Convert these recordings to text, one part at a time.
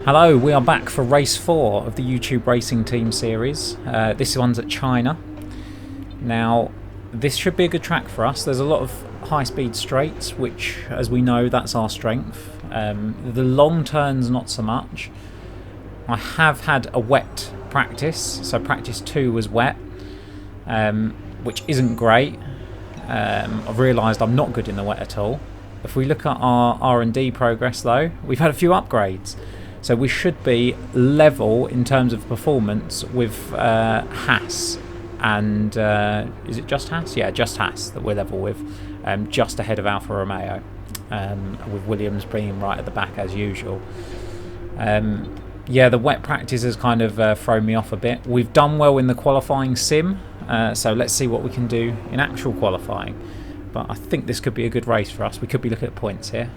Hello, we are back for race 4 of the YouTube Racing Team series. This one's at China. Now, this should be a good track for us. There's a lot of high-speed straights, which, as we know, that's our strength. The long turns, not so much. I have had a wet practice, so practice 2 was wet, which isn't great. I've realised I'm not good in the wet at all. If we look at our R&D progress, though, we've had a few upgrades. So we should be level in terms of performance with Haas and is it just Haas? Yeah, just Haas that we're level with, just ahead of Alfa Romeo, with Williams being right at the back as usual. Yeah, the wet practice has kind of thrown me off a bit. We've done well in the qualifying sim, so let's see what we can do in actual qualifying. But I think this could be a good race for us. We could be looking at points here.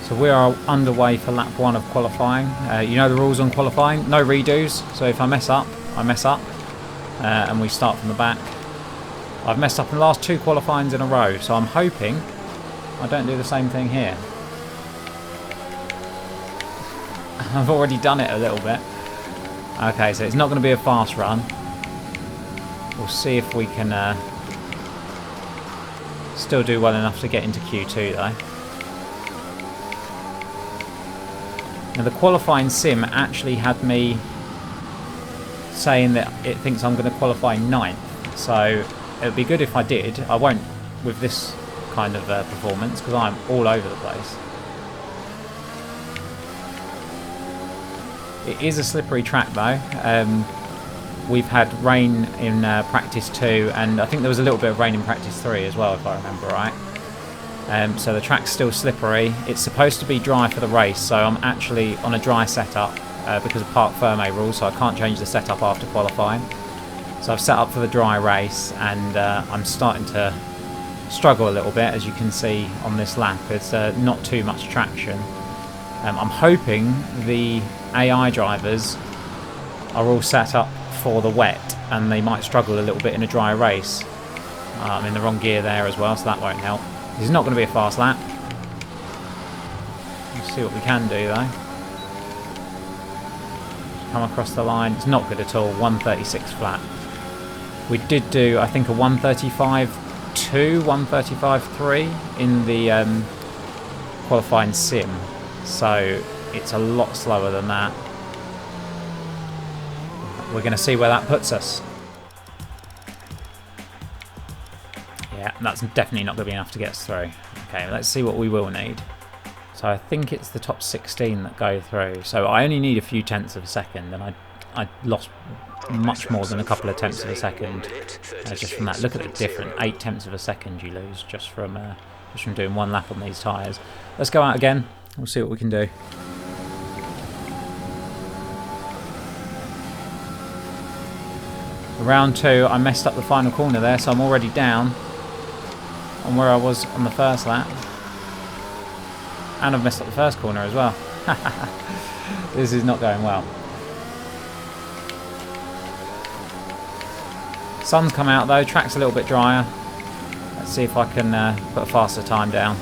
So we are underway for lap 1 of qualifying. You know the rules on qualifying, no redos. So if I mess up, I mess up, and we start from the back. I've messed up in the last 2 qualifyings in a row, so I'm hoping I don't do the same thing here. I've already done it a little bit. Okay, so it's not going to be a fast run. We'll see if we can still do well enough to get into Q2 though. Now the qualifying sim actually had me saying that it thinks I'm going to qualify 9th, so it would be good if I did. I won't with this kind of performance because I'm all over the place. It is a slippery track though. We've had rain in practice 2 and I think there was a little bit of rain in practice 3 as well if I remember right. So the track's still slippery. It's supposed to be dry for the race, so I'm actually on a dry setup because of Parc Fermé rules, so I can't change the setup after qualifying. So I've set up for the dry race and I'm starting to struggle a little bit, as you can see on this lap. It's not too much traction. I'm hoping the AI drivers are all set up for the wet and they might struggle a little bit in a dry race. I'm in the wrong gear there as well, so that won't help. This is not going to be a fast lap. Let's see what we can do though. Come across the line. It's not good at all. 136 flat. We did do, I think, a 135.2, 135.3 in the qualifying sim. So it's a lot slower than that. We're going to see where that puts us. Yeah, that's definitely not going to be enough to get us through. Okay, let's see what we will need. So I think it's the top 16 that go through. So I only need a few tenths of a second, and I lost much more than a couple of tenths of a second just from that. Look at the difference. 8 tenths of a second you lose just from doing one lap on these tyres. Let's go out again. We'll see what we can do. Round 2, I messed up the final corner there, so I'm already down on where I was on the first lap. And I've messed up the first corner as well. This is not going well. Sun's come out though, track's a little bit drier. Let's see if I can put a faster time down.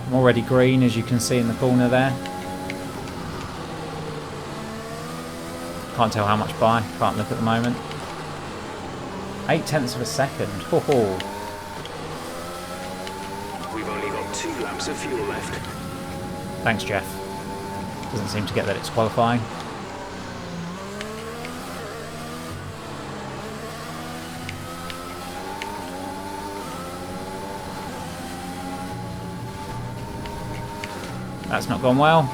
I'm already green, as you can see in the corner there. Can't tell how much by, can't look at the moment. 8 tenths of a second. Oh. We've only got 2 laps of fuel left. Thanks, Jeff. Doesn't seem to get that it's qualifying. That's not gone well.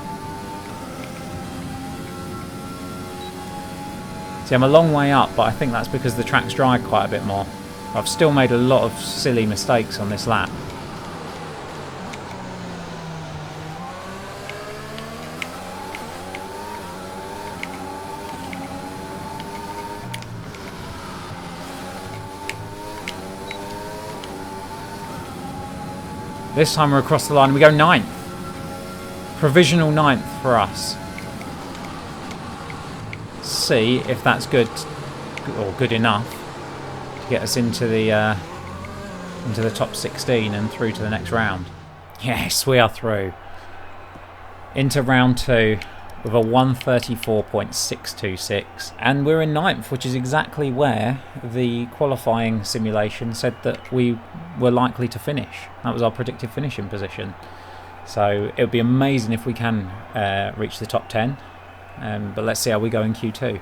See, I'm a long way up, but I think that's because the track's dried quite a bit more. I've still made a lot of silly mistakes on this lap. This time we're across the line and we go 9th. Provisional 9th for us. See if that's good or good enough to get us into the top 16 and through to the next round. Yes, we are through into round 2 with a 134.626, and we're in 9th, which is exactly where the qualifying simulation said that we were likely to finish. That was our predicted finishing position. So it would be amazing if we can reach the top 10, but let's see how we go in Q2.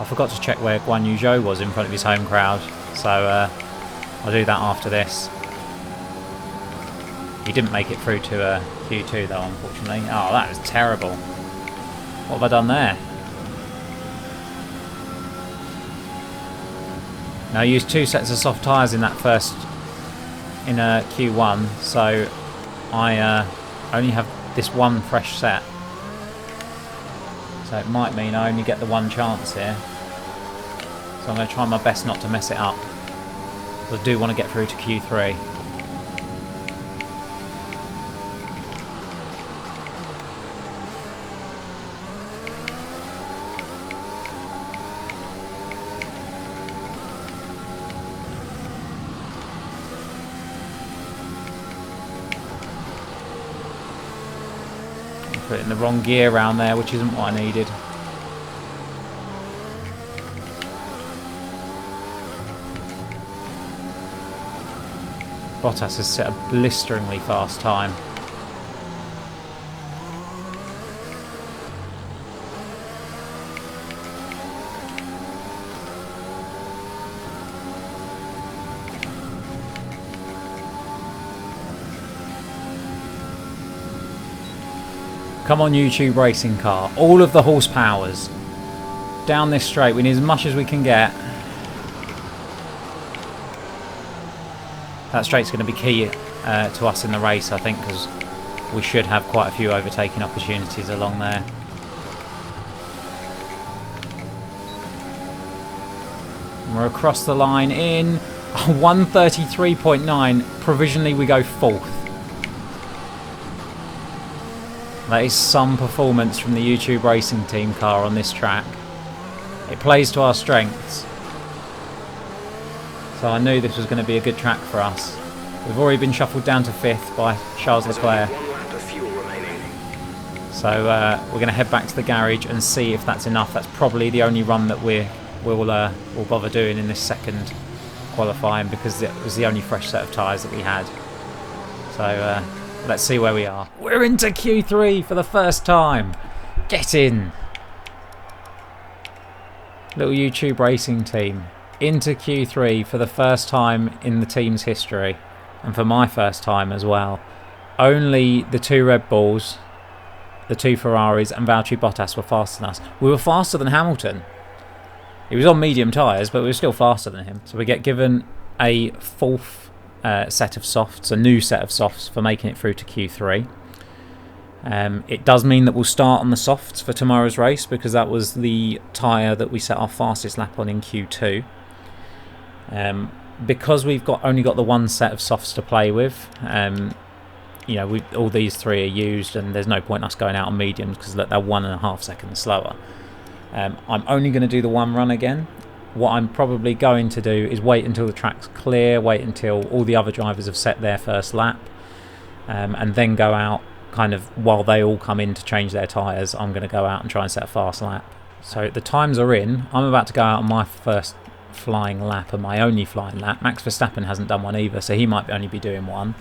I forgot to check where Guan Yu Zhou was in front of his home crowd, so I'll do that after this. He didn't make it through to Q2 though, unfortunately. Oh, that was terrible. What have I done there? Now I used 2 sets of soft tyres in that first Q1, so I only have this one fresh set. So it might mean I only get the one chance here. So I'm going to try my best not to mess it up. I do want to get through to Q3. Put it in the wrong gear around there, which isn't what I needed. Bottas has set a blisteringly fast time. Come on, YouTube racing car. All of the horsepowers. Down this straight. We need as much as we can get. That straight's going to be key to us in the race, I think, because we should have quite a few overtaking opportunities along there. And we're across the line in 133.9. Provisionally, we go 4th. That is some performance from the YouTube racing team car on this track. It plays to our strengths. So I knew this was going to be a good track for us. We've already been shuffled down to 5th by Charles Leclerc. So we're going to head back to the garage and see if that's enough. That's probably the only run that we'll bother doing in this second qualifying, because it was the only fresh set of tyres that we had. So let's see where we are. We're into Q3 for the first time. Get in. Little YouTube racing team. Into Q3 for the first time in the team's history. And for my first time as well. Only the 2 Red Bulls, the 2 Ferraris and Valtteri Bottas were faster than us. We were faster than Hamilton. He was on medium tyres, but we were still faster than him. So we get given a 4th set of softs, a new set of softs for making it through to Q3. It does mean that we'll start on the softs for tomorrow's race, because that was the tyre that we set our fastest lap on in Q2. Because we've only got the one set of softs to play with, you know, all these 3 are used, and there's no point us going out on mediums because they're 1.5 seconds slower. I'm only going to do the one run again. What I'm probably going to do is wait until the track's clear, wait until all the other drivers have set their first lap, and then go out kind of while they all come in to change their tyres. I'm going to go out and try and set a fast lap. So the times are in. I'm about to go out on my first flying lap and my only flying lap. Max Verstappen hasn't done one either, so he might only be doing one.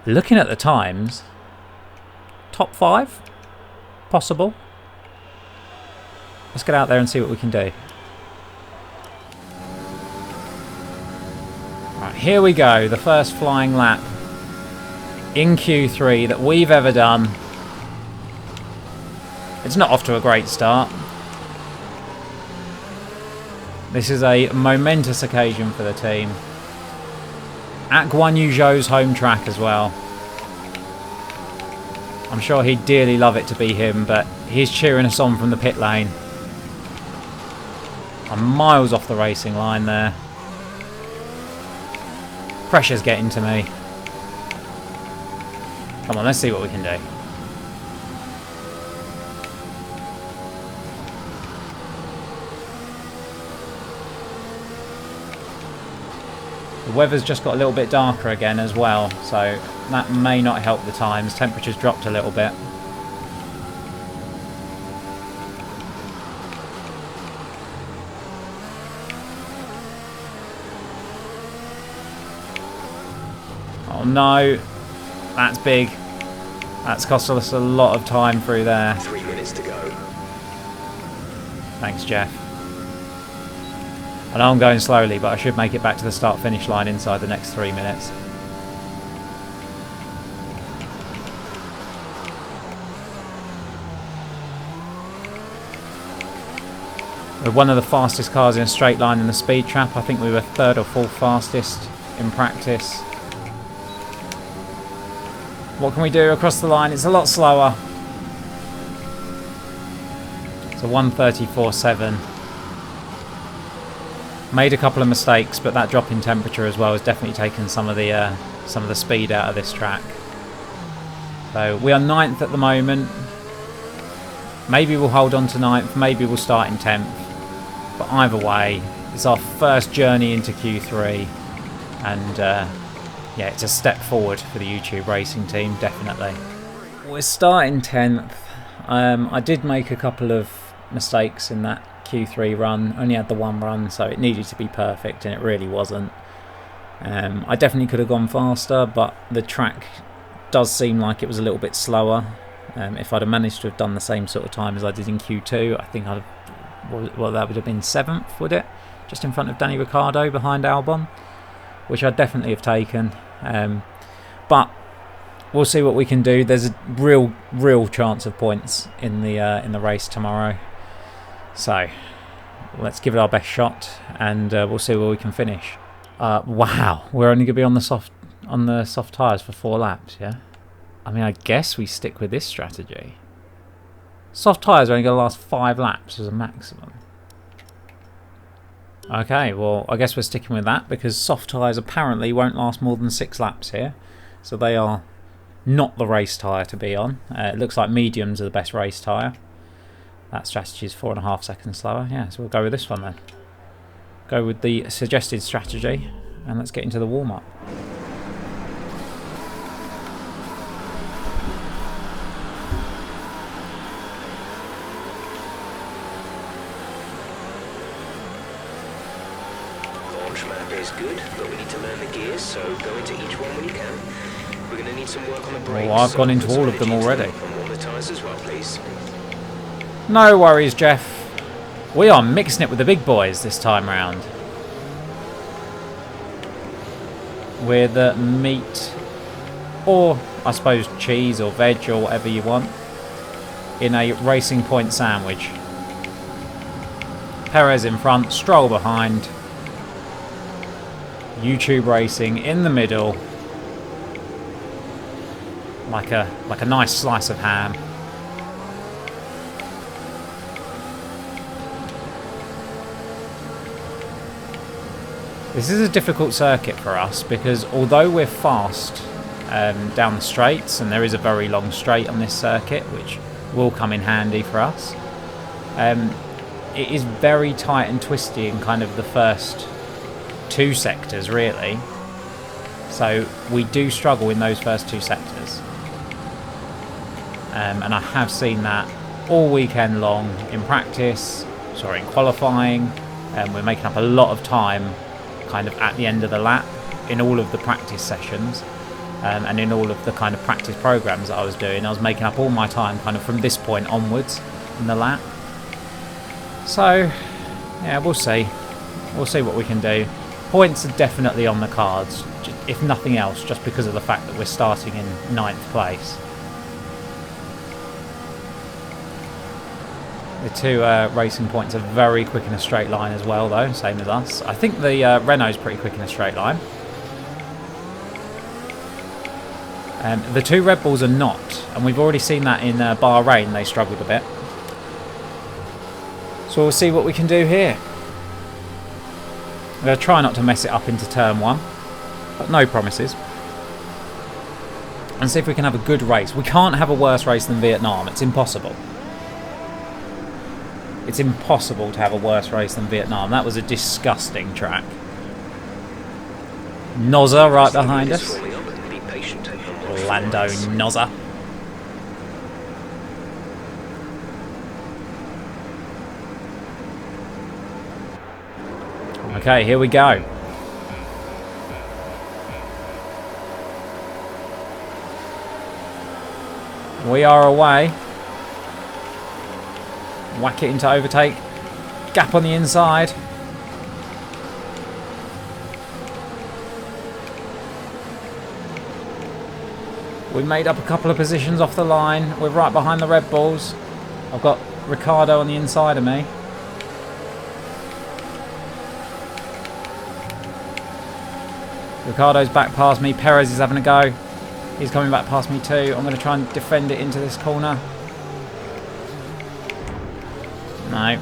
Looking at the times, top 5 possible. Let's get out there and see what we can do. Right, here we go, the first flying lap in Q3 that we've ever done. It's not off to a great start. This is a momentous occasion for the team. At Guan Yu Zhou's home track as well. I'm sure he'd dearly love it to be him, but he's cheering us on from the pit lane. I'm miles off the racing line there. Pressure's getting to me. Come on, let's see what we can do. The weather's just got a little bit darker again as well, so that may not help the times. Temperature's dropped a little bit. Oh no, that's big. That's cost us a lot of time through there. 3 minutes to go. Thanks, Jeff. I know I'm going slowly, but I should make it back to the start-finish line inside the next 3 minutes. We're one of the fastest cars in a straight line in the speed trap. I think we were 3rd or 4th fastest in practice. What can we do across the line? It's a lot slower. It's a 1:34.7. Made a couple of mistakes, but that drop in temperature as well has definitely taken some of the speed out of this track. So we are 9th at the moment. Maybe we'll hold on to 9th. Maybe we'll start in 10th. But either way, it's our first journey into Q3, and yeah, it's a step forward for the YouTube racing team, definitely. We're starting 10th. I did make a couple of mistakes in that Q3 run. Only had the one run, so it needed to be perfect, and it really wasn't. I definitely could have gone faster, but the track does seem like it was a little bit slower. If I'd have managed to have done the same sort of time as I did in Q2, I think I'd have, well, that would have been 7th, would it? Just in front of Danny Ricciardo behind Albon, which I'd definitely have taken. But we'll see what we can do. There's a real chance of points in the race tomorrow. So let's give it our best shot, and we'll see where we can finish. Wow, we're only going to be on the soft tyres for 4 laps, yeah? I mean, I guess we stick with this strategy. Soft tyres are only going to last 5 laps as a maximum. Okay, well, I guess we're sticking with that, because soft tyres apparently won't last more than 6 laps here. So they are not the race tyre to be on. It looks like mediums are the best race tyre. That strategy is 4.5 seconds slower. Yeah, so we'll go with this one then. Go with the suggested strategy, and let's get into the warm-up. Is good, but we need to learn the gears, so go into each one when you can. We're going to need some work on the brakes. Well, I've gone into all of them already. And warm the tyres as well, please. No worries, Jeff. We are mixing it with the big boys this time round. With meat, or I suppose cheese or veg or whatever you want, in a Racing Point sandwich. Perez in front, Stroll behind. YouTube Racing in the middle, like a nice slice of ham. This is a difficult circuit for us, because although we're fast down the straights, and there is a very long straight on this circuit which will come in handy for us, it is very tight and twisty in kind of the first 2 sectors, really. So we do struggle in those first 2 sectors, and I have seen that all weekend long in practice, in qualifying, and we're making up a lot of time kind of at the end of the lap in all of the practice sessions, and in all of the kind of practice programs that I was doing. I was making up all my time kind of from this point onwards in the lap. So yeah, we'll see what we can do. Points are definitely on the cards, if nothing else, just because of the fact that we're starting in 9th place. The 2 Racing Points are very quick in a straight line as well, though, same as us. I think the Renault's pretty quick in a straight line. The 2 Red Bulls are not, and we've already seen that in Bahrain. They struggled a bit. So we'll see what we can do here. I'm going to try not to mess it up into turn 1, but no promises. and see if we can have a good race. We can't have a worse race than Vietnam. It's impossible. It's impossible to have a worse race than Vietnam. That was a disgusting track. Nozza right behind us. Orlando Nozza. Okay, here we go. We are away. Whack it into overtake. Gap on the inside. We made up a couple of positions off the line. We're right behind the Red Bulls. I've got Ricardo on the inside of me. Ricardo's back past me. Perez is having a go. He's coming back past me too. I'm going to try and defend it into this corner. No.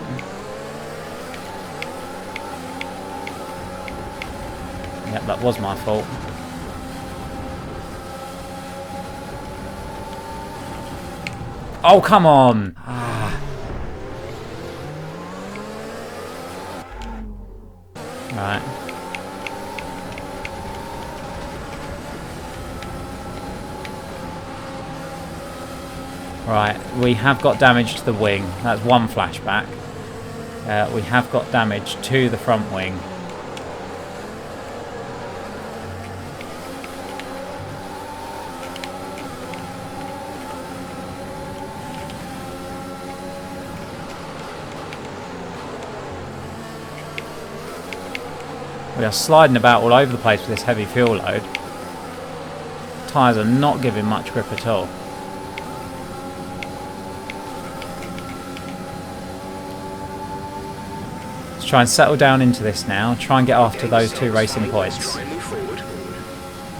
Yep, that was my fault. Oh, come on! Ah. Right. Right, we have got damage to the wing. That's one flashback. We have got damage to the front wing. We are sliding about all over the place with this heavy fuel load. Tyres are not giving much grip at all. Let's try and settle down into this now. Try and get after those 2 racing points.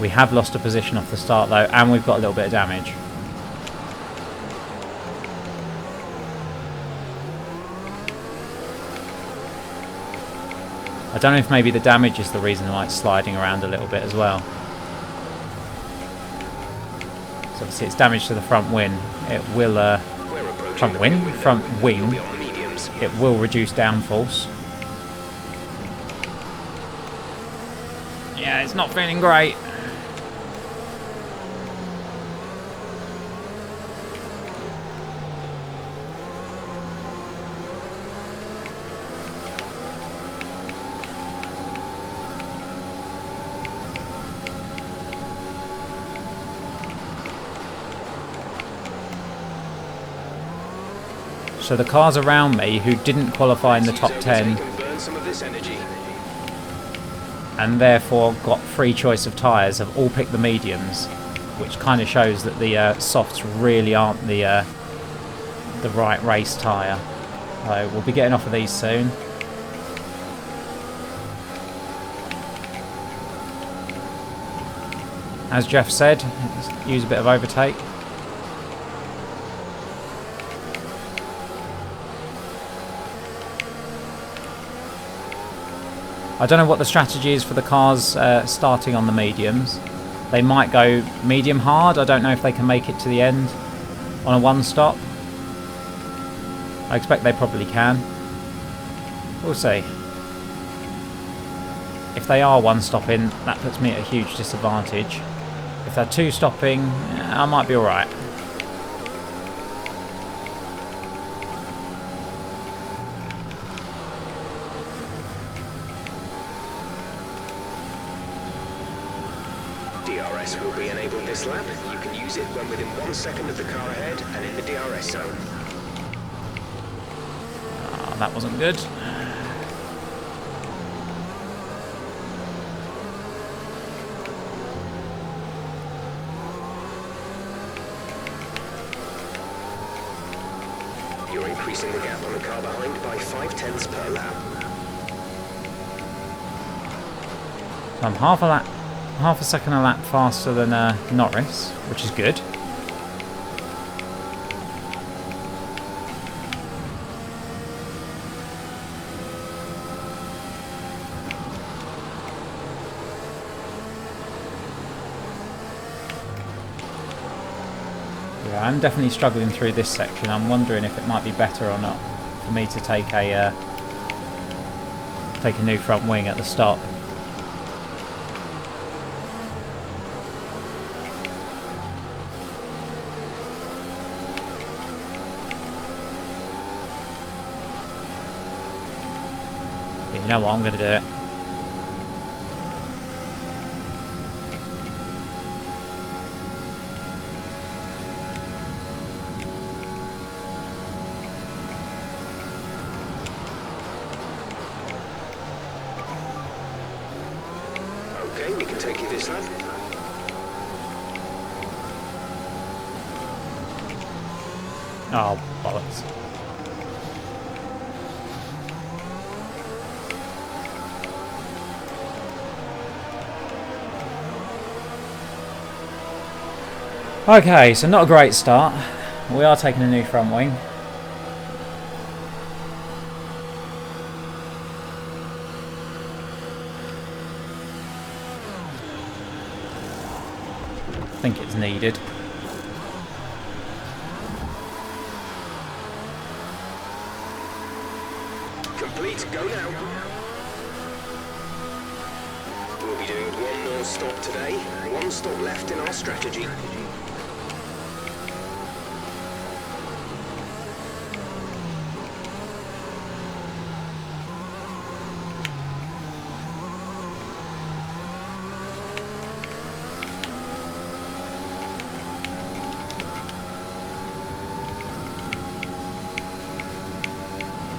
We have lost a position off the start though, and we've got a little bit of damage. I don't know if maybe the damage is the reason why it's sliding around a little bit as well. So obviously it's damage to the front wing. It will front wing. It will reduce downforce. Yeah, it's not feeling great. So the cars around me who didn't qualify in the top 10 and therefore got free choice of tyres have all picked the mediums, which kind of shows that the softs really aren't the right race tyre. So we'll be getting off of these soon. As Jeff said, use a bit of overtake. I don't know what the strategy is for the cars starting on the mediums. They might go medium hard. I don't know if they can make it to the end on a one stop. I expect they probably can. We'll see. If they are one stopping, that puts me at a huge disadvantage. If they're two stopping, I might be alright. DRS will be enabled this lap. You can use it when within 1 second of the car ahead and in the DRS zone. That wasn't good. You're increasing the gap on the car behind by 0.5 per lap. So I'm half a second a lap faster than Norris, which is good. Yeah, I'm definitely struggling through this section. I'm wondering if it might be better or not for me to take a new front wing at the stop. But you know what? I'm going to do it. Okay, we can take you this lap. Oh, bollocks. Okay, so not a great start. We are taking a new front wing. I think it's needed. Complete, go now. We'll be doing one more stop today. One stop left in our strategy.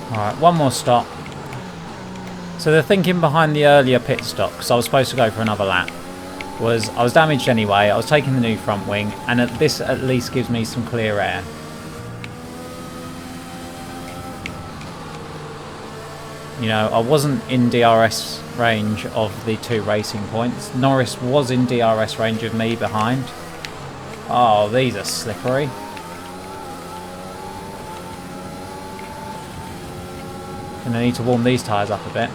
Alright, one more stop. So the thinking behind the earlier pit stop, because I was supposed to go for another lap, was I was damaged anyway, I was taking the new front wing, and this at least gives me some clear air. You know, I wasn't in DRS range of the two racing points. Norris was in DRS range of me behind. Oh, these are slippery. Gonna need to warm these tyres up a bit.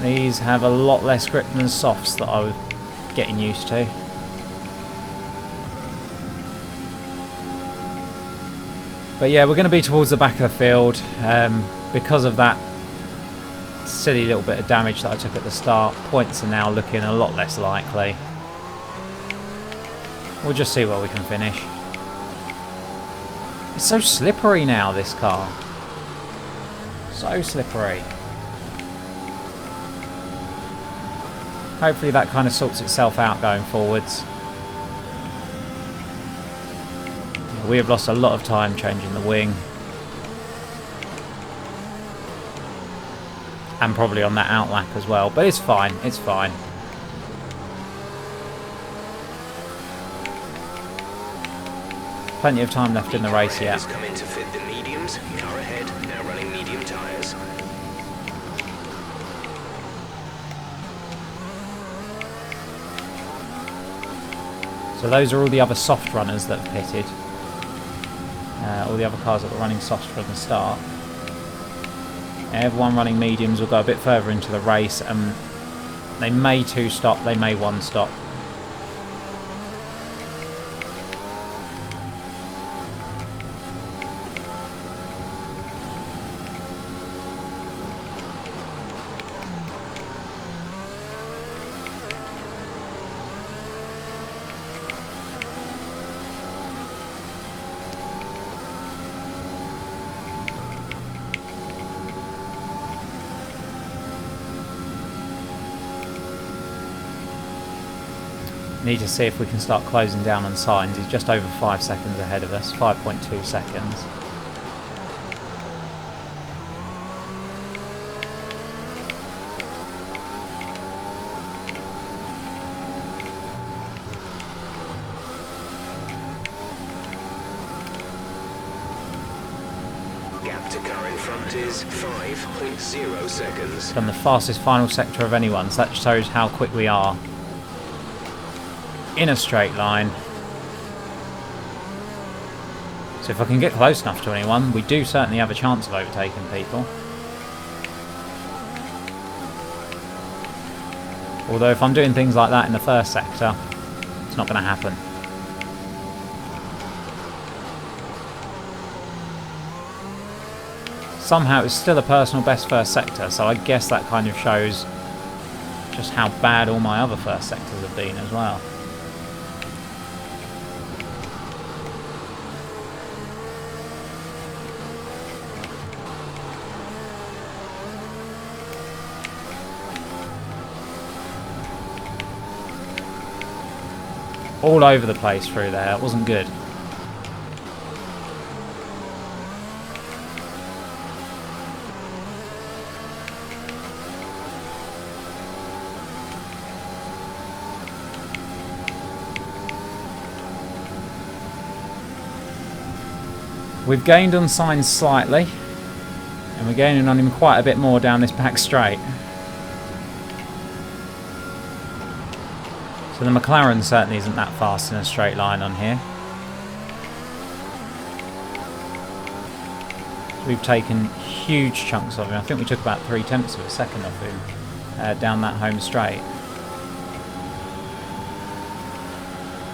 These have a lot less grip than softs that I was getting used to. But yeah, we're going to be towards the back of the field because of that silly little bit of damage that I took at the start. Points are now looking a lot less likely. We'll just see where we can finish. It's so slippery now, this car. So slippery. Hopefully that kind of sorts itself out going forwards. We have lost a lot of time changing the wing. And probably on that outlap as well. But it's fine, it's fine. Plenty of time left in the race yet. Come in to fit the mediums. Car ahead, now running medium tyres. So those are all the other soft runners that have pitted. All the other cars that were running soft from the start. Everyone running mediums will go a bit further into the race, and they may 2-stop, they may 1-stop. Need to see if we can start closing down on signs. He's just over 5 seconds ahead of us, 5.2 seconds. Gap to car in front is 5.0 seconds. Done the fastest final sector of anyone, so that shows how quick we are. In a straight line. So if I can get close enough to anyone, we do certainly have a chance of overtaking people. Although if I'm doing things like that in the first sector, it's not going to happen. Somehow it's still a personal best first sector, so I guess that kind of shows just how bad all my other first sectors have been as well. All over the place through there, it wasn't good. We've gained on Sainz slightly, and we're gaining on him quite a bit more down this back straight. So the McLaren certainly isn't that fast in a straight line on here. We've taken huge chunks of him. I think we took about 3/10 of a second off him down that home straight.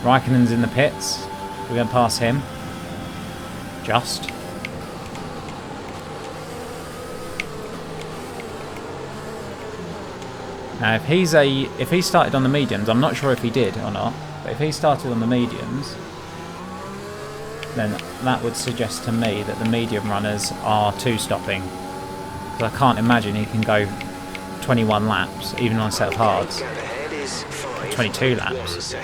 Raikkonen's in the pits. We're going to pass him. Just. Now if he started on the mediums, I'm not sure if he did or not, but if he started on the mediums, then that would suggest to me that the medium runners are two-stopping. Because I can't imagine he can go 21 laps, even on a set of hards. 22 laps.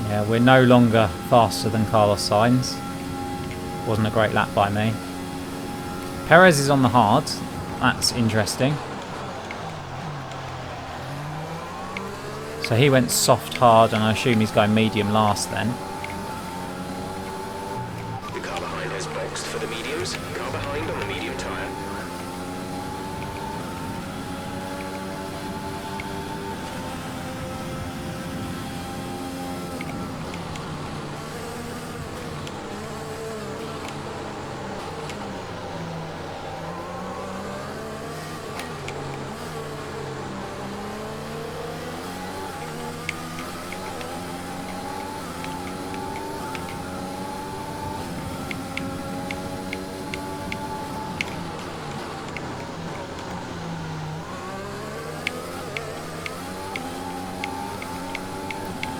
Yeah, we're no longer faster than Carlos Sainz. Wasn't a great lap by me. Perez is on the hards. That's interesting. So he went soft hard, and I assume he's going medium last then. The car behind has boxed for the mediums. Car behind on the medium tyre.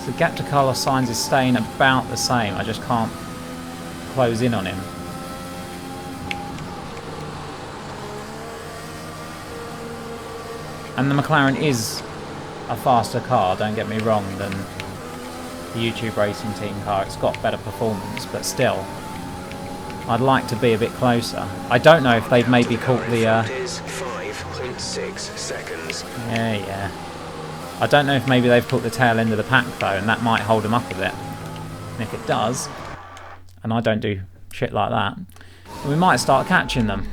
The gap to Carlos Sainz is staying about the same. I just can't close in on him. And the McLaren is a faster car, don't get me wrong, than the YouTube Racing Team car. It's got better performance, but still, I'd like to be a bit closer. I don't know if they've maybe caught the... 5.6 seconds. Yeah. I don't know if maybe they've caught the tail end of the pack though, and that might hold them up a bit. And if it does, and I don't do shit like that, we might start catching them.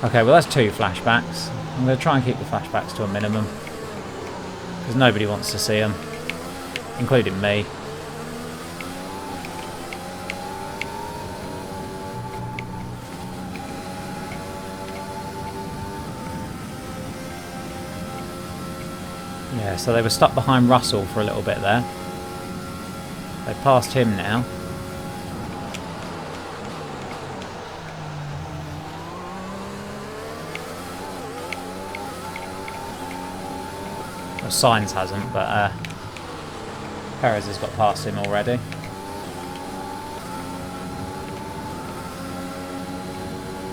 Okay, well that's 2 flashbacks. I'm going to try and keep the flashbacks to a minimum, because nobody wants to see them, including me. Yeah, so they were stuck behind Russell for a little bit there. They passed him now. Well, Sainz hasn't, but Perez has got past him already.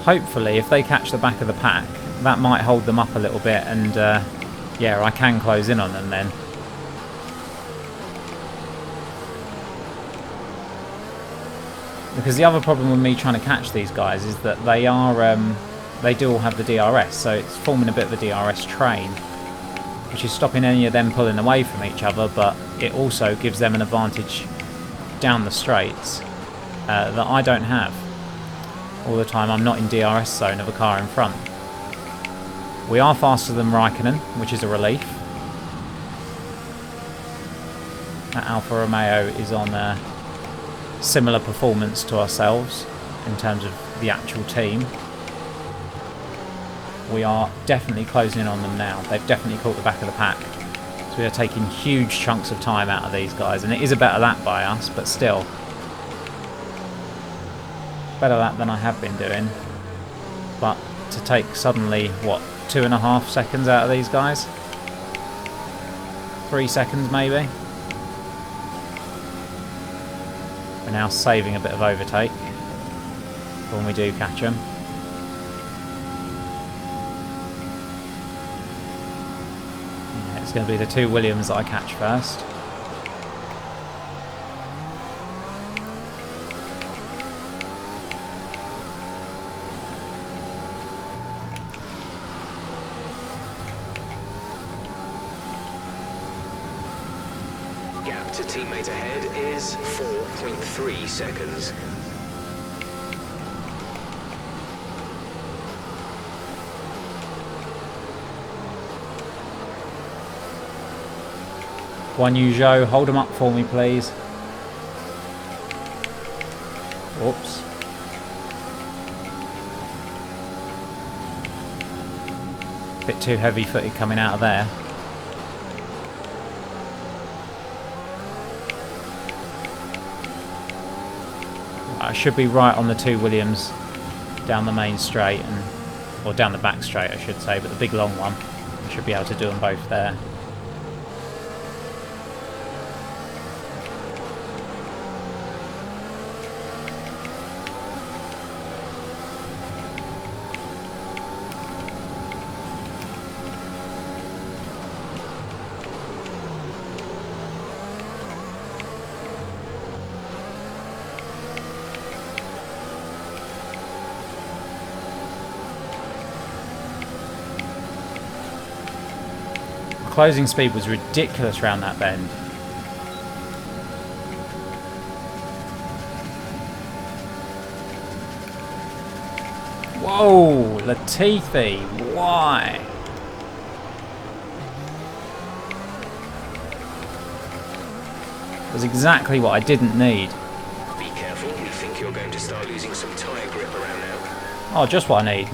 Hopefully, if they catch the back of the pack, that might hold them up a little bit, and yeah, I can close in on them then. Because the other problem with me trying to catch these guys is that they do all have the DRS, so it's forming a bit of a DRS train, which is stopping any of them pulling away from each other, but it also gives them an advantage down the straights that I don't have. All the time I'm not in DRS zone of a car in front. We are faster than Raikkonen, which is a relief. That Alfa Romeo is on similar performance to ourselves in terms of the actual team. We are definitely closing in on them now. They've definitely caught the back of the pack. So we are taking huge chunks of time out of these guys, and it is a better lap by us, but still. Better lap than I have been doing. But to take suddenly, what, 2.5 seconds out of these guys? 3 seconds maybe? We're now saving a bit of overtake when we do catch them. Yeah, it's going to be the 2 Williams that I catch first. Gap to teammate ahead is 4.3 seconds. Guan Yu Zhou, hold them up for me, please. Oops. Bit too heavy-footed coming out of there. I should be right on the 2 Williams down the main straight, or down the back straight I should say, but the big long one. I should be able to do them both there. Closing speed was ridiculous around that bend. Whoa, Latifi, why? It was exactly what I didn't need. Be careful, we think you're going to start losing some tyre grip around now. Oh, just what I need.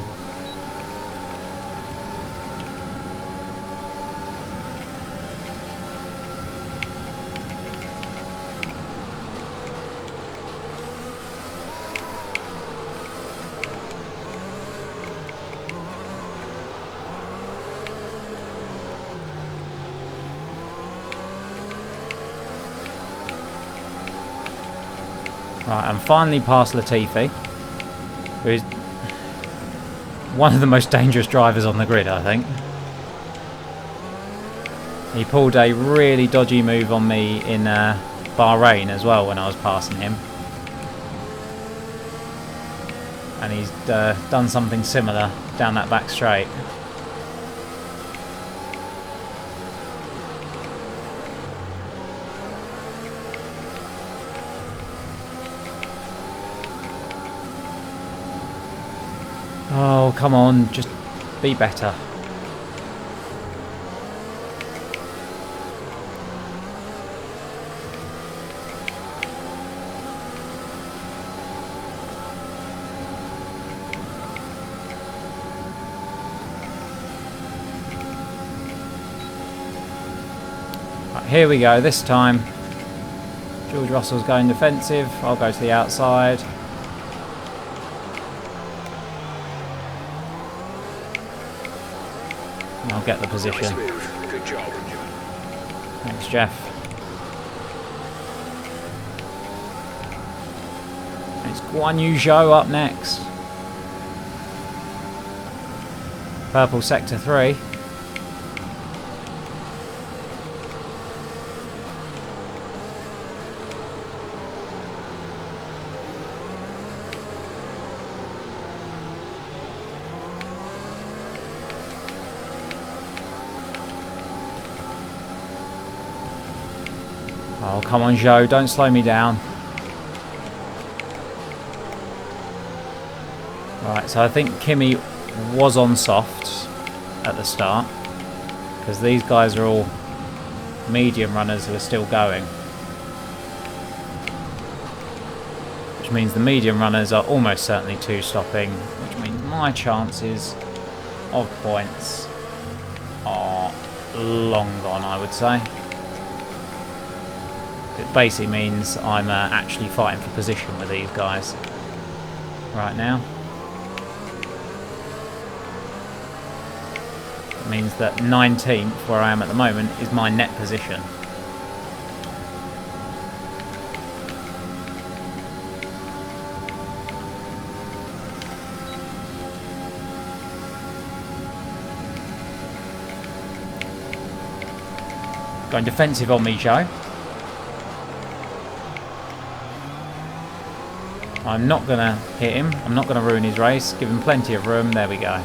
Right, I'm finally past Latifi, who is one of the most dangerous drivers on the grid, I think. He pulled a really dodgy move on me in Bahrain as well when I was passing him. And he's done something similar down that back straight. Oh, come on, just be better. Right, here we go, this time. George Russell's going defensive, I'll go to the outside. I'll get the position. Good job. Thanks, Jeff. It's Guan Yu Zhou up next. Purple sector 3. Oh, come on, Joe, don't slow me down. Right, so I think Kimmy was on softs at the start, because these guys are all medium runners who are still going. Which means the medium runners are almost certainly two-stopping, which means my chances of points are long gone, I would say. It basically means I'm actually fighting for position with these guys right now. It means that 19th, where I am at the moment, is my net position. Going defensive on me, Joe. I'm not going to hit him. I'm not going to ruin his race. Give him plenty of room. There we go.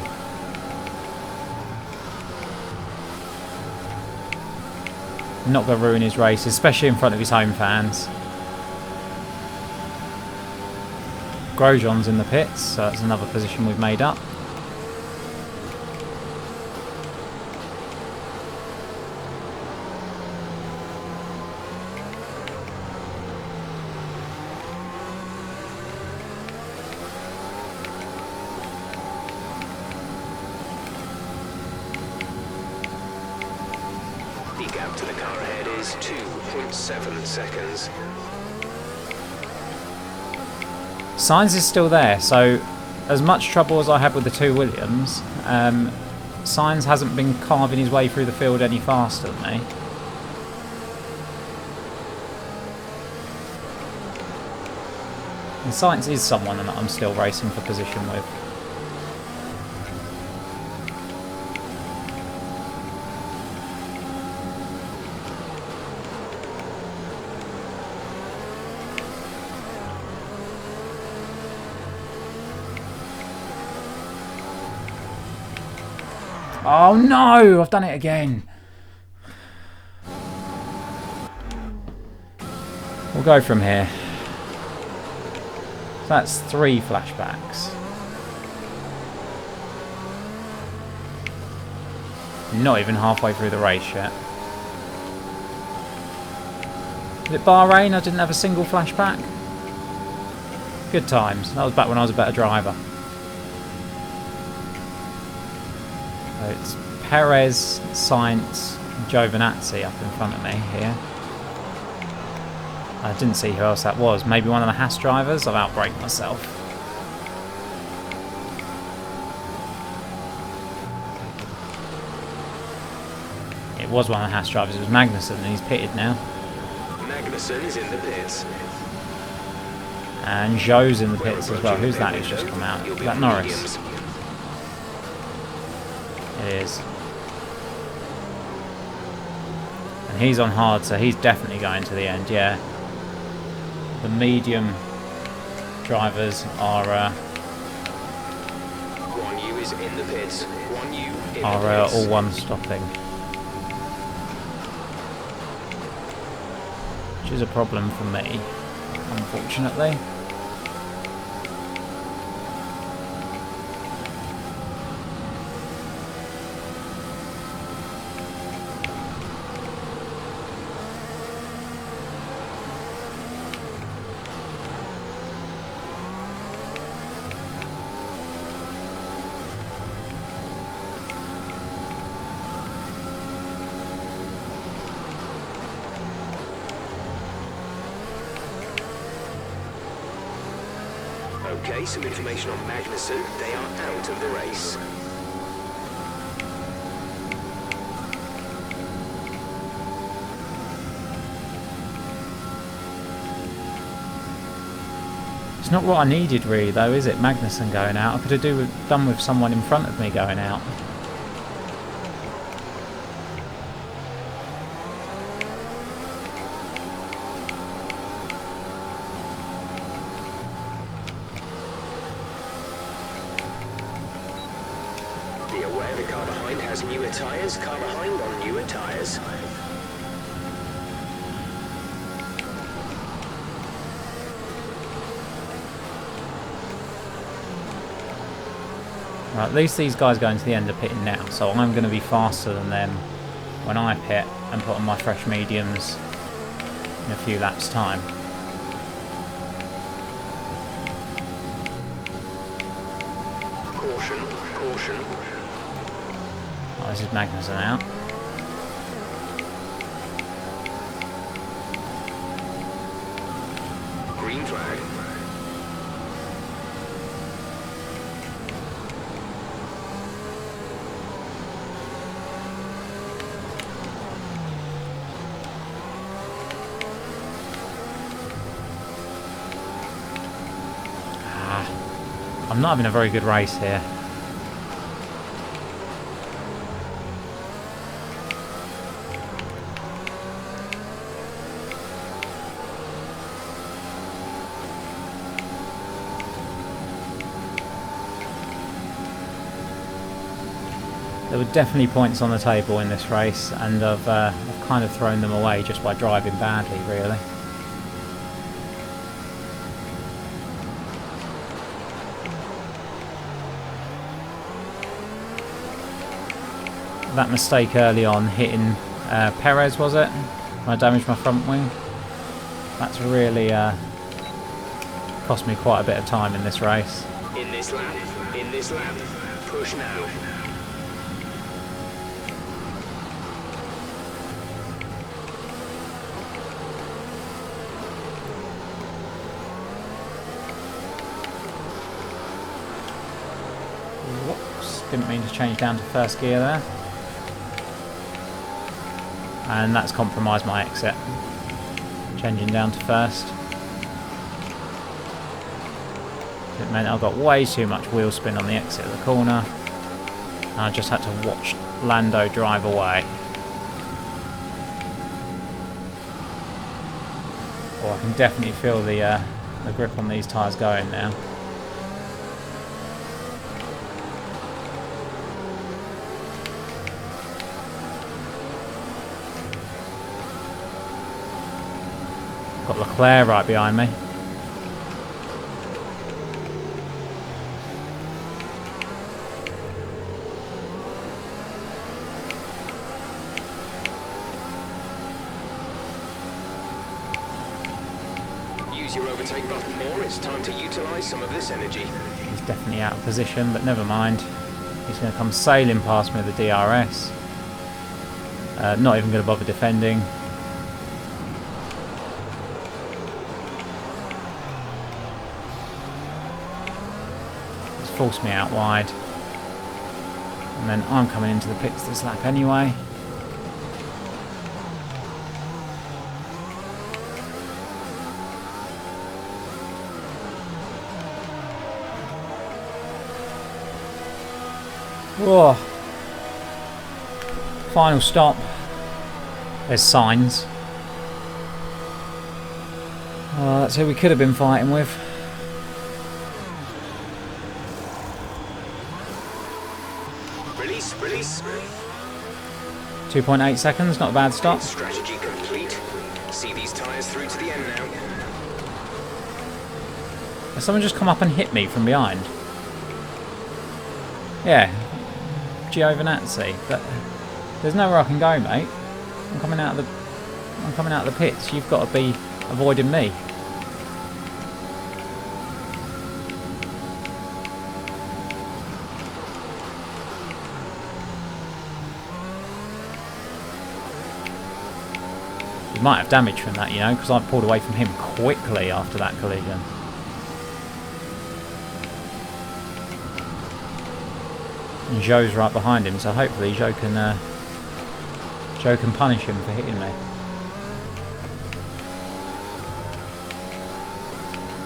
I'm not going to ruin his race, especially in front of his home fans. Grosjean's in the pits, so that's another position we've made up. The gap to the car ahead is 2.7 seconds. Sainz is still there, so as much trouble as I had with the two Williams, Sainz hasn't been carving his way through the field any faster than me. And Sainz is someone that I'm still racing for position with. Oh no! I've done it again. We'll go from here. That's 3 flashbacks. Not even halfway through the race yet. Is it Bahrain? I didn't have a single flashback. Good times. That was back when I was a better driver. So it's Perez, Sainz, Giovinazzi up in front of me here. I didn't see who else that was. Maybe one of the Haas drivers? I've outbraked myself. It was one of the Haas drivers. It was Magnussen, and he's pitted now. Magnussen is in the pits. And Joe's in the pits as well. Who's that who's just come out? Is that Norris? It is. And he's on hard, so he's definitely going to the end, yeah. The medium drivers are is in the pits. all one stopping. Which is a problem for me, unfortunately. Okay, some information on Magnussen. They are out of the race. It's not what I needed really though, is it? Magnussen going out. I could have done with someone in front of me going out. Be aware the car behind has newer tyres. Car behind on newer tyres. Right, at least these guys going to the end of pitting now, so I'm going to be faster than them when I pit and put on my fresh mediums in a few laps' time. Caution, caution. Oh, this is Magnussen out. Green flag. I'm not having a very good race here. There were definitely points on the table in this race, and I've kind of thrown them away just by driving badly, really. That mistake early on hitting Perez, was it? When I damaged my front wing. That's really cost me quite a bit of time in this race. In this lap, push now. Whoops, didn't mean to change down to first gear there. And that's compromised my exit. Changing down to first. It meant I got way too much wheel spin on the exit of the corner. And I just had to watch Lando drive away. Oh, I can definitely feel the grip on these tyres going now. Got Leclerc right behind me. Use your overtake button more. It's time to utilise some of this energy. He's definitely out of position, but never mind. He's going to come sailing past me with the DRS. Not even going to bother defending. Force me out wide, and then I'm coming into the pits this lap anyway. Whoa. Final stop. There's signs. That's who we could have been fighting with. Release. 2.8 seconds, not a bad stop. Strategy complete. See these tyres through to the end now. Has someone just come up and hit me from behind? Yeah, Giovinazzi. But there's nowhere I can go, mate. I'm coming out of the pits. You've got to be avoiding me. He might have damage from that, you know, because I pulled away from him quickly after that collision. And Zhou's right behind him, so hopefully Zhou can punish him for hitting me.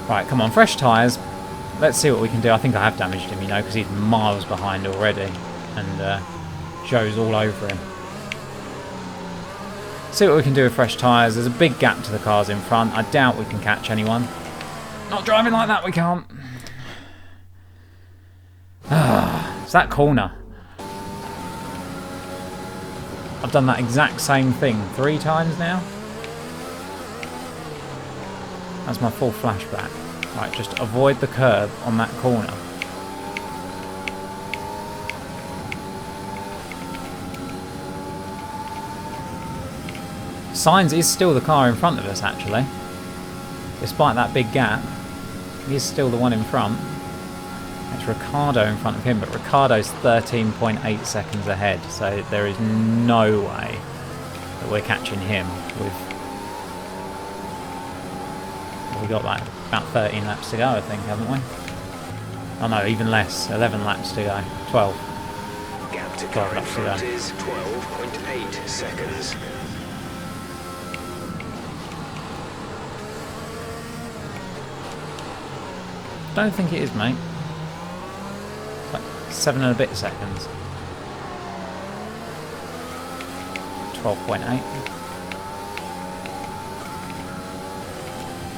Right, come on, fresh tyres. Let's see what we can do. I think I have damaged him, you know, because he's miles behind already, and Zhou's all over him. See what we can do with fresh tyres. There's a big gap to the cars in front. I doubt we can catch anyone. Not driving like that, we can't. It's that corner. I've done that exact same thing 3 times now. That's my full flashback. Right, just avoid the curb on that corner. Sainz is still the car in front of us, actually. Despite that big gap, he is still the one in front. It's Ricciardo in front of him, but Ricciardo's 13.8 seconds ahead, so there is no way that we're catching him with... Well, we got like about 13 laps to go, I think, haven't we? Oh no, even less. 11 laps to go. 12. Gap to 12 laps to go. is 12.8 seconds. Don't think it is, mate. It's like 7 and a bit seconds. 12.8.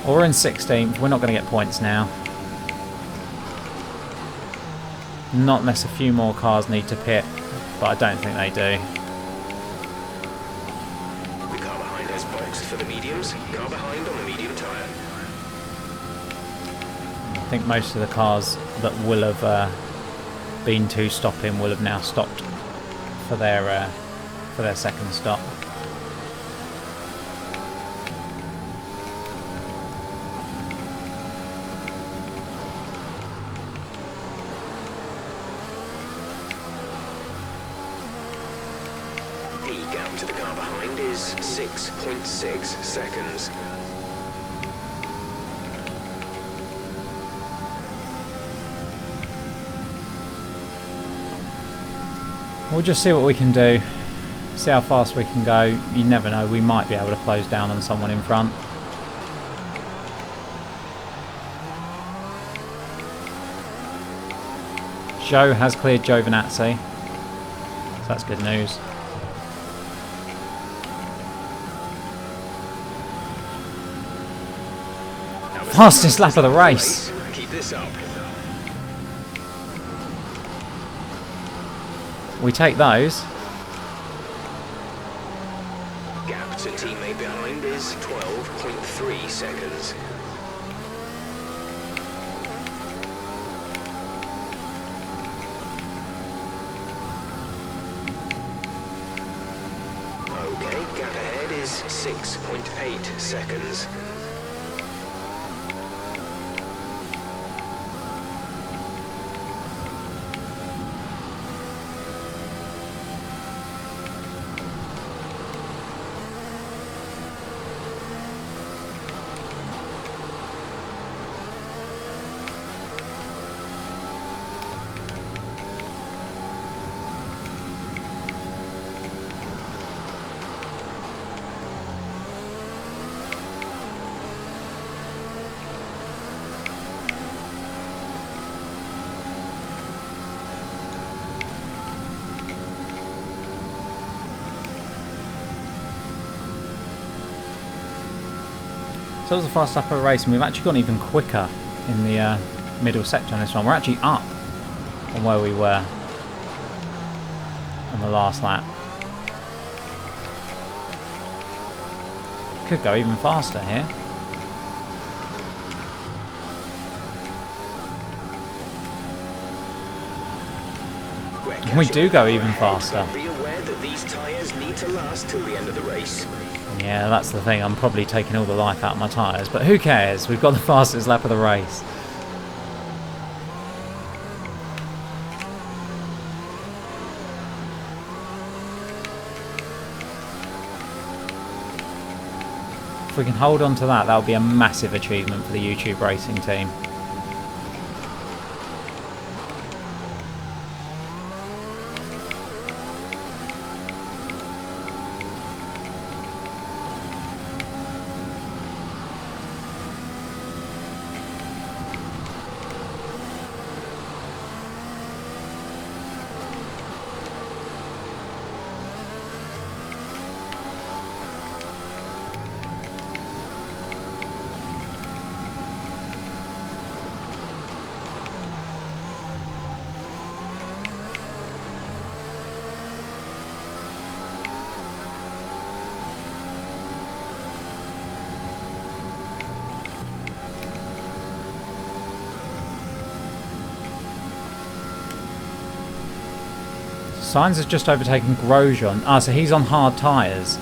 Well, we're in 16th. We're not going to get points now. Not unless a few more cars need to pit, but I don't think they do. The car behind has boxed for the mediums. Car behind on the medium tyre. I think most of the cars that will have been to stop him will have now stopped for their second stop. The gap to the car behind is 6.6 seconds. We'll just see what we can do. See how fast we can go. You never know, we might be able to close down on someone in front. Joe has cleared Giovinazzi, so that's good news. Fastest lap of the race. Keep this up. We take those. Gap to teammate behind is 12.3 seconds. Okay, gap ahead is 6.8 seconds. So that was the fast lap of the race, and we've actually gone even quicker in the middle sector on this one. We're actually up on where we were on the last lap. Could go even faster here. We do go even faster. Be aware that these tyres need to last till the end of the race. Yeah, that's the thing. I'm probably taking all the life out of my tyres, but who cares? We've got the fastest lap of the race. If we can hold on to that, that would be a massive achievement for the YouTube racing team. Sainz has just overtaken Grosjean. Ah, so he's on hard tyres.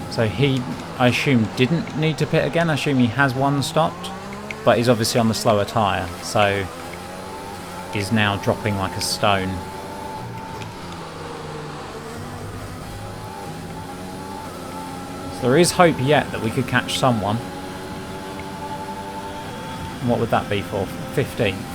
So he, I assume, didn't need to pit again. I assume he has one stopped. But he's obviously on the slower tyre. So he's now dropping like a stone. So there is hope yet that we could catch someone. And what would that be for? 15th.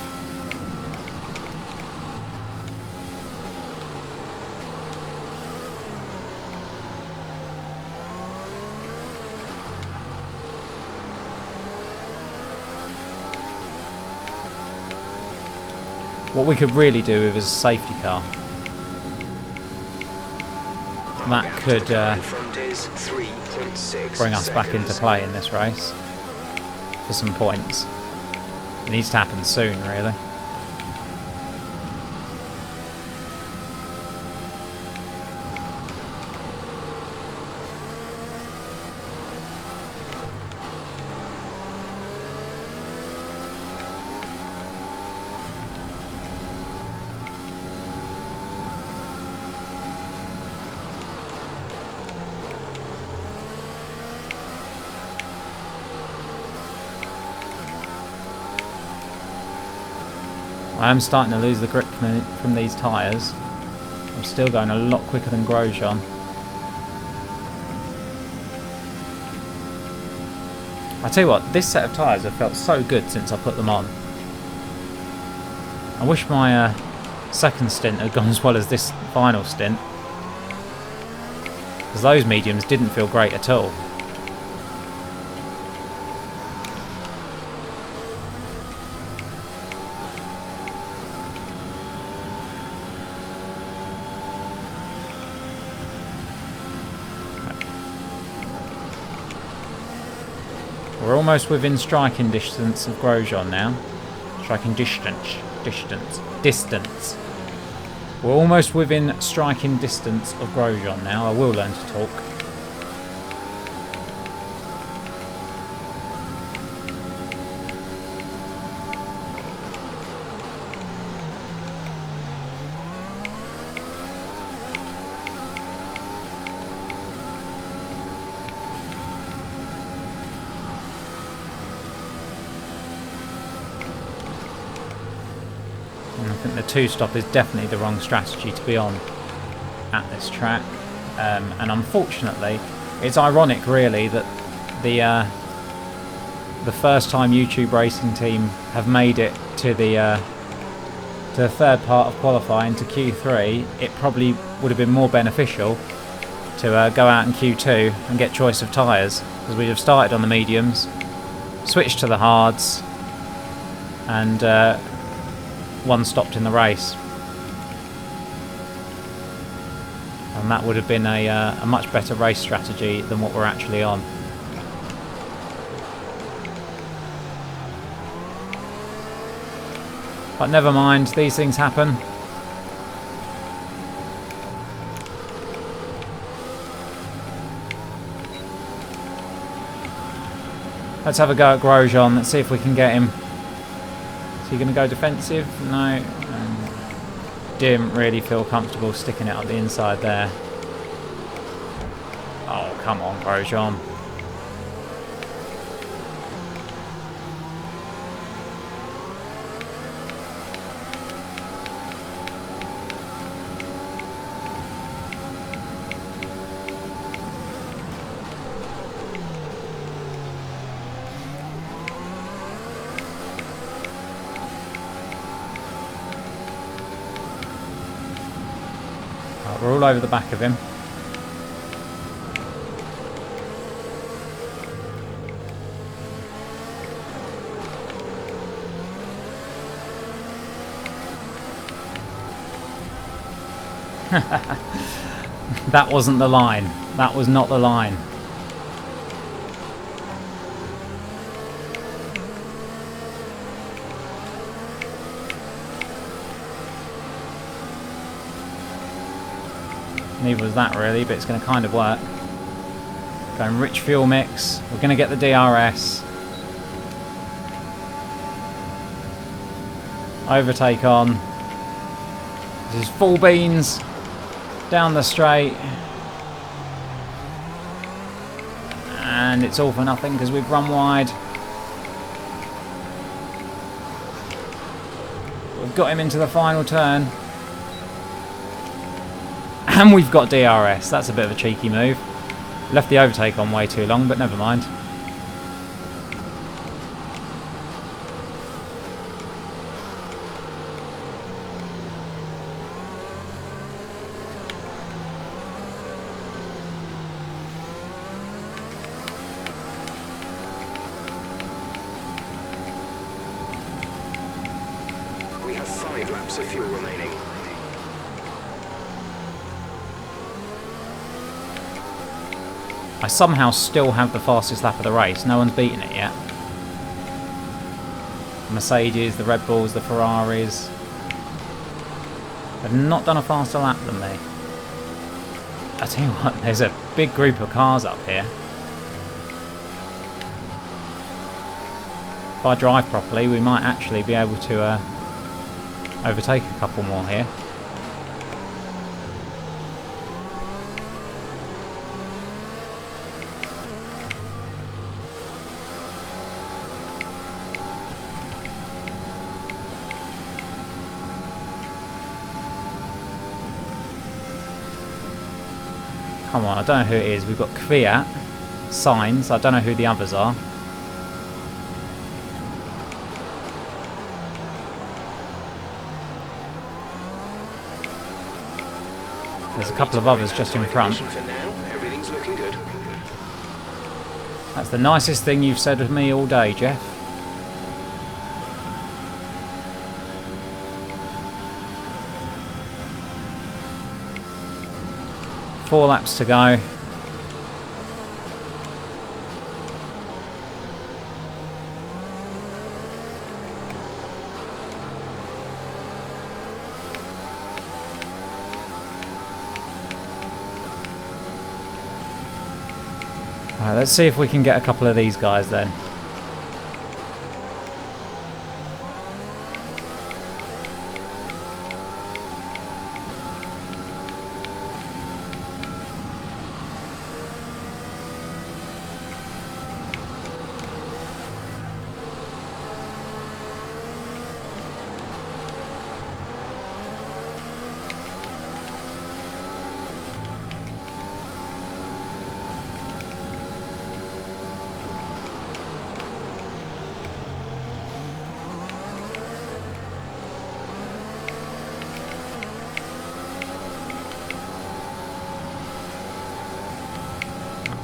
What we could really do with is a safety car. That could bring us back into play in this race for some points. It needs to happen soon, really. I am starting to lose the grip from these tyres. I'm still going a lot quicker than Grosjean. I tell you what, this set of tyres have felt so good since I put them on. I wish my second stint had gone as well as this final stint, because those mediums didn't feel great at all. We're almost within striking distance of Grosjean now. Striking distance. We're almost within striking distance of Grosjean now. I will learn to talk. I think the two-stop is definitely the wrong strategy to be on at this track, and unfortunately, it's ironic really that the first time YouTube Racing Team have made it to the third part of qualifying, to Q3. It probably would have been more beneficial to go out in Q2 and get choice of tyres, because we'd have started on the mediums, switched to the hards, and one stopped in the race, and that would have been a much better race strategy than what we're actually on. But never mind, these things happen. Let's have a go at Grosjean. Let's see if we can get him. Is he going to go defensive? No. Didn't really feel comfortable sticking it up the inside there. Oh, come on, Grosjean. We're all over the back of him. That wasn't the line. That was not the line. Neither was that really, but it's going to kind of work. Going rich fuel mix. We're going to get the DRS. Overtake on. This is full beans down the straight. And it's all for nothing because we've run wide. We've got him into the final turn. And we've got DRS. That's a bit of a cheeky move. Left the overtake on way too long, but never mind. We have 5 laps of fuel remaining. I somehow still have the fastest lap of the race. No one's beaten it yet. The Mercedes, the Red Bulls, the Ferraris have not done a faster lap than me. I tell you what, there's a big group of cars up here. If I drive properly, we might actually be able to overtake a couple more here. Come on, I don't know who it is. We've got Kvyat, Sainz, I don't know who the others are. There's a couple of others just in front. Everything's looking good. That's the nicest thing you've said of me all day, Jeff. Four laps to go. Alright, let's see if we can get a couple of these guys then.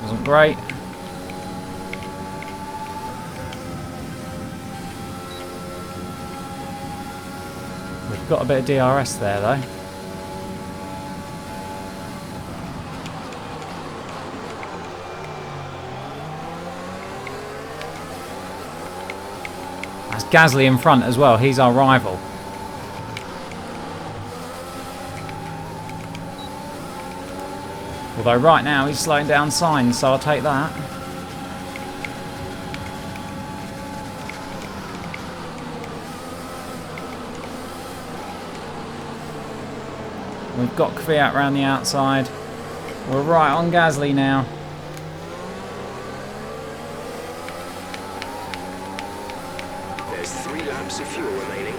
Wasn't great. We've got a bit of DRS there though. That's Gasly in front as well. He's our rival. Although right now he's slowing down Sainz, so I'll take that. We've got Kvyat around the outside. We're right on Gasly now. There's 3 laps of fuel remaining.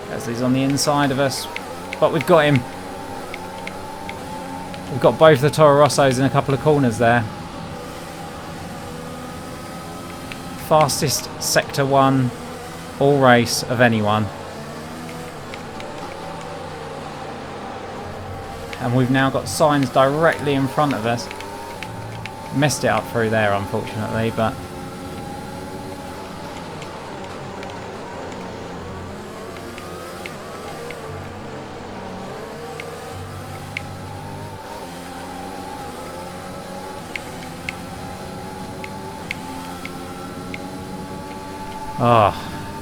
Gasly's on the inside of us, but we've got him. We've got both the Toro Rossos in a couple of corners there. Fastest Sector 1 all race of anyone. And we've now got Sainz directly in front of us. Messed it up through there, unfortunately, but...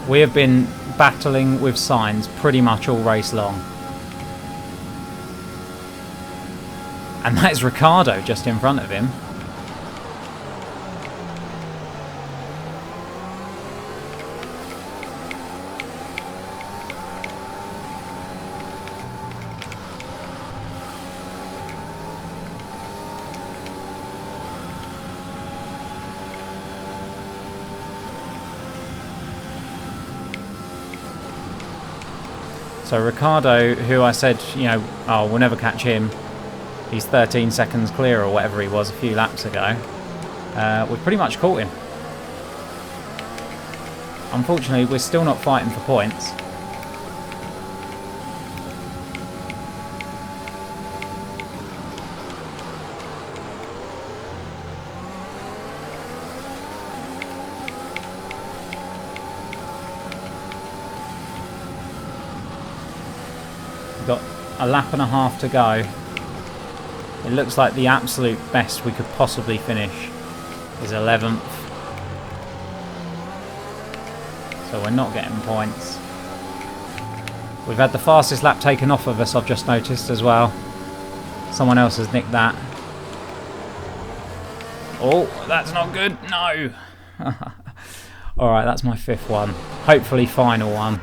we have been battling with Sainz pretty much all race long. And that is Ricciardo just in front of him. So Ricciardo, who I said, you know, oh, we'll never catch him. He's 13 seconds clear or whatever he was a few laps ago. We've pretty much caught him. Unfortunately, we're still not fighting for points. We've got a lap and a half to go. It looks like the absolute best we could possibly finish is 11th. So we're not getting points. We've had the fastest lap taken off of us, I've just noticed as well. Someone else has nicked that. Oh, that's not good. No. Alright, that's my 5th one. Hopefully final one.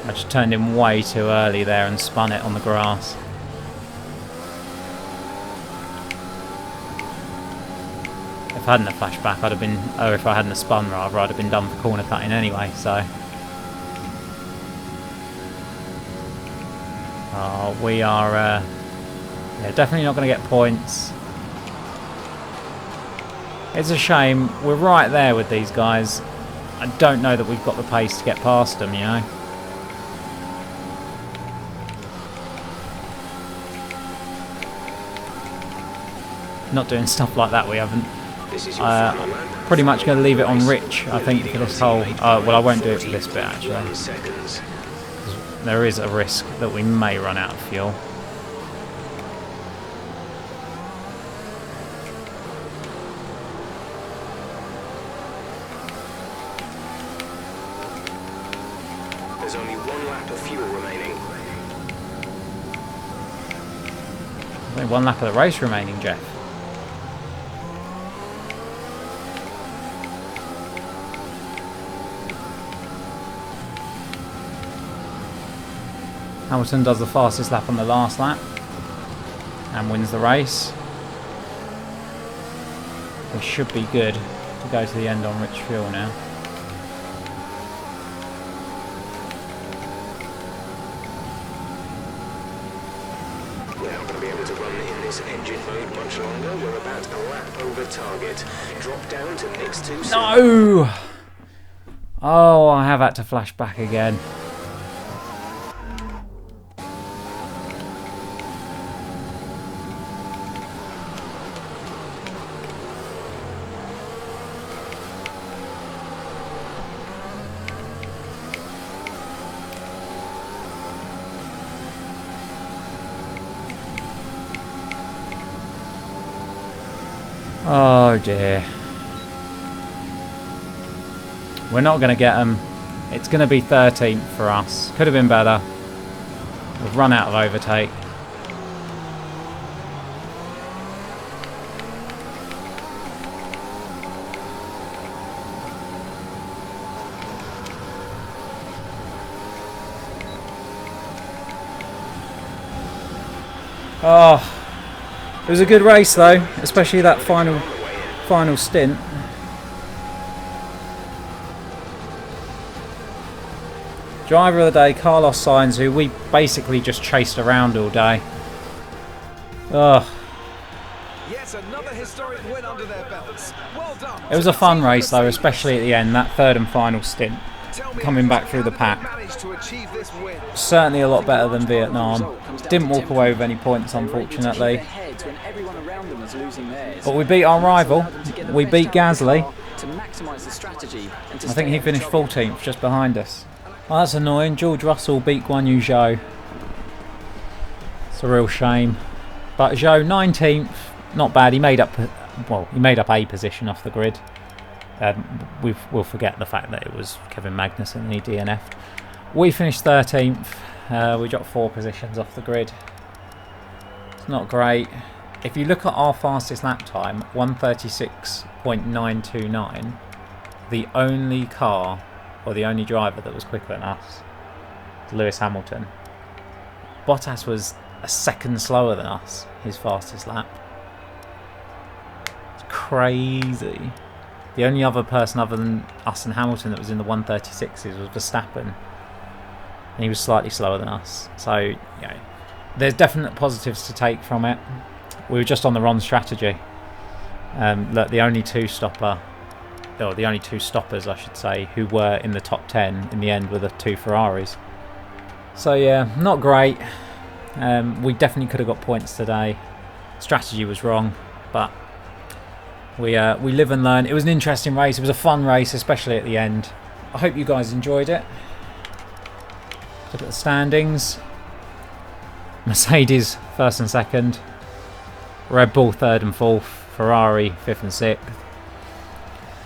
I just turned in way too early there and spun it on the grass. If I hadn't have flashback, I'd have been, or if I hadn't have spun rather, I'd have been done for corner cutting anyway, so. Oh, we are, yeah, definitely not going to get points. It's a shame, we're right there with these guys. I don't know that we've got the pace to get past them, you know. Not doing stuff like that, we haven't. Pretty much going to leave it on Rich, I think, for this whole... well, I won't do it for this bit, actually. There is a risk that we may run out of fuel. There's only 1 lap of fuel remaining. There's only 1 lap of the race remaining, Jeff. Hamilton does the fastest lap on the last lap and wins the race. We should be good to go to the end on rich fuel now. We're not going to be able to run in this engine mode much longer. We're about a lap over target. Drop down to mix 2. No! Oh, I have had to flash back again. Oh dear. We're not going to get them. It's going to be 13th for us. Could have been better. We've run out of overtake. Oh. It was a good race though, especially that final stint. Driver of the day, Carlos Sainz, who we basically just chased around all day. Ugh. Yes, another historic win under their belts. Well done. It was a fun race though, especially at the end, that 3rd and final stint. Coming back through the pack. Certainly a lot better than Vietnam. Didn't walk away with any points, unfortunately. But we beat our rival. We beat Gasly. I think he finished 14th, just behind us. Well, that's annoying. George Russell beat Guan Yu Zhou. It's a real shame. But Zhou 19th, not bad. He made up, well, he made up a position off the grid. We'll forget the fact that it was Kevin Magnussen and he DNF'd. We finished 13th. We dropped 4 positions off the grid. It's not great. If you look at our fastest lap time, 1:36.929, the only car or the only driver that was quicker than us, Lewis Hamilton. Bottas was a second slower than us, his fastest lap. It's crazy. The only other person other than us and Hamilton that was in the 136s was Verstappen. And he was slightly slower than us. So, you know, there's definite positives to take from it. We were just on the wrong strategy. Look, the only two stoppers, I should say, who were in the top 10 in the end were the two Ferraris. So yeah, not great. We definitely could have got points today. Strategy was wrong, but we live and learn. It was an interesting race. It was a fun race, especially at the end. I hope you guys enjoyed it. Look at the standings. Mercedes first and second. Red Bull third and fourth. Ferrari 5th and 6th.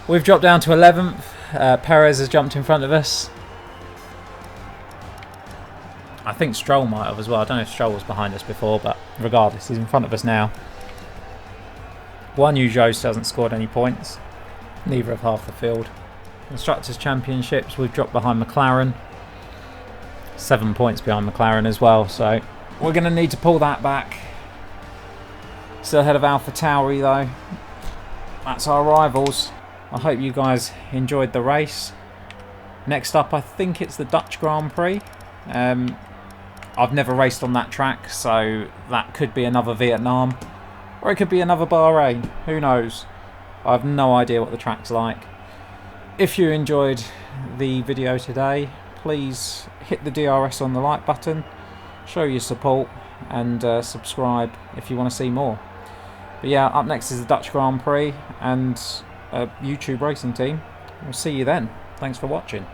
We've dropped down to 11th. Perez has jumped in front of us. I think Stroll might have as well. I don't know if Stroll was behind us before, but regardless, he's in front of us now. Guan Yu Zhou still hasn't scored any points. Neither have half the field. Constructors' Championships, we've dropped behind McLaren. 7 points behind McLaren as well, so we're going to need to pull that back. Still ahead of AlphaTauri though. That's our rivals. I hope you guys enjoyed the race. Next up, I think it's the Dutch Grand Prix. I've never raced on that track, so that could be another Vietnam. Or it could be another Bahrain. Who knows? I have no idea what the track's like. If you enjoyed the video today, please hit the DRS on the like button, show your support, and subscribe if you want to see more. But yeah, up next is the Dutch Grand Prix and a YouTube racing team. We'll see you then. Thanks for watching.